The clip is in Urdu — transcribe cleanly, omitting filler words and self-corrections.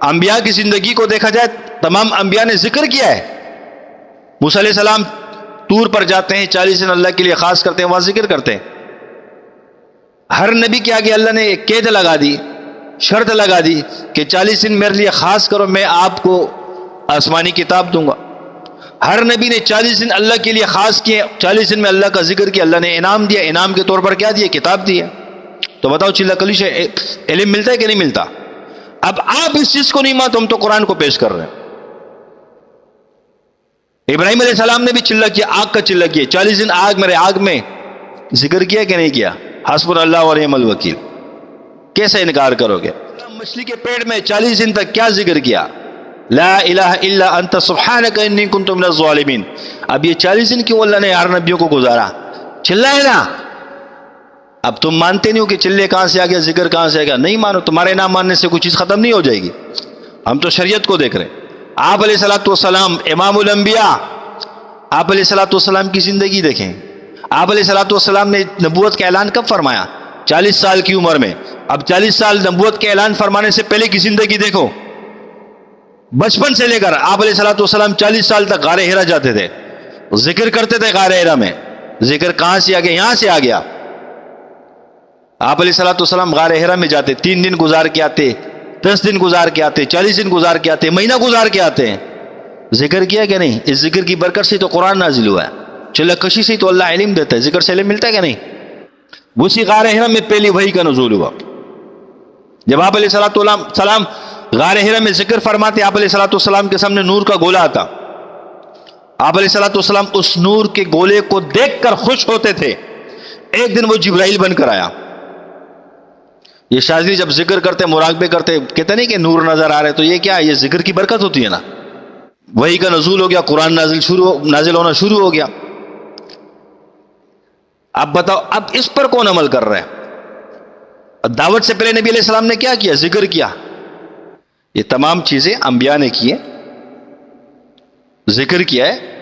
انبیاء کی زندگی کو دیکھا جائے تمام انبیاء نے ذکر کیا ہے. موسیٰ علیہ السلام طور پر جاتے ہیں، 40 دن اللہ کے لیے خاص کرتے ہیں، وہاں ذکر کرتے ہیں. ہر نبی کے آگے اللہ نے ایک قید لگا دی، شرط لگا دی کہ 40 دن میرے لیے خاص کرو، میں آپ کو آسمانی کتاب دوں گا. ہر نبی نے 40 دن اللہ کے لیے خاص کیے، 40 دن میں اللہ کا ذکر کیا، اللہ نے انعام دیا. انعام کے طور پر کیا دیا؟ کتاب دی ہے. تو بتاؤ چلا کلیش علم ملتا ہے کہ نہیں ملتا؟ اب آپ اس چیز کو نہیں مانتے، ہم تو قرآن کو پیش کر رہے ہیں. ابراہیم علیہ السلام نے بھی چلہ کیا، آگ کا چلہ کیا، 40 دن آگ میرے آگ میں ذکر کیا کہ نہیں کیا؟ حسبنا اللہ و نعم الوکیل. کیسے انکار کرو گے؟ مچھلی کے پیٹ میں 40 دن تک کیا ذکر کیا؟ لا الہ الا انت سبحانک انی کنت من الظالمین. اب یہ 40 دن کیوں اللہ نے ہر نبیوں کو گزارا؟ چلہ ہے نا. اب تم مانتے نہیں ہو کہ چلے کہاں سے آ گیا، ذکر کہاں سے آ گیا؟ نہیں مانو. تمہارے نہ ماننے سے کوئی چیز ختم نہیں ہو جائے گی. ہم تو شریعت کو دیکھ رہے ہیں. آپ علیہ الصلوۃ والسلام امام الانبیاء، آپ علیہ الصلوۃ والسلام کی زندگی دیکھیں. آپ علیہ الصلوۃ والسلام نے نبوت کا اعلان کب فرمایا؟ 40 سال کی عمر میں. اب 40 سال نبوت کے اعلان فرمانے سے پہلے کی زندگی دیکھو. بچپن سے لے کر آپ علیہ الصلوۃ والسلام 40 سال تک غار ہرا جاتے تھے، ذکر کرتے تھے غار ہرا میں. ذکر کہاں سے آ گیا؟ یہاں سے آ گیا. آپ علیہ الصلوۃ والسلام غار ہرا میں جاتے، 3 دن گزار کے آتے، 10 دن گزار کے آتے، 40 دن گزار کے آتے، مہینہ گزار کے آتے ہیں. ذکر کیا کہ نہیں؟ اس ذکر کی برکت سے تو قرآن نازل ہوا ہے. چلہ کشی سے تو اللہ علم دیتا ہے، ذکر سے علم ملتا ہے کہ نہیں؟ اسی غار ہرا میں پہلی وحی کا نزول ہوا. جب آپ علیہ الصلوۃ والسلام غار ہرا میں ذکر فرماتے، آپ علیہ الصلوۃ والسلام کے سامنے نور کا گولا آتا. آپ علیہ الصلوۃ والسلام اس نور کے گولے کو دیکھ کر خوش ہوتے تھے. ایک دن وہ جبرائیل بن کر آیا. یہ شاذلی جب ذکر کرتے، مراقبے کرتے، کہتے نہیں کہ نور نظر آ رہے، تو یہ کیا ہے؟ یہ ذکر کی برکت ہوتی ہے نا. وحی کا نزول ہو گیا، قرآن نازل ہونا شروع ہو گیا. اب بتاؤ، اب اس پر کون عمل کر رہا ہے؟ دعوت سے پہلے نبی علیہ السلام نے کیا کیا؟ ذکر کیا. یہ تمام چیزیں انبیاء نے کی ہے، ذکر کیا ہے.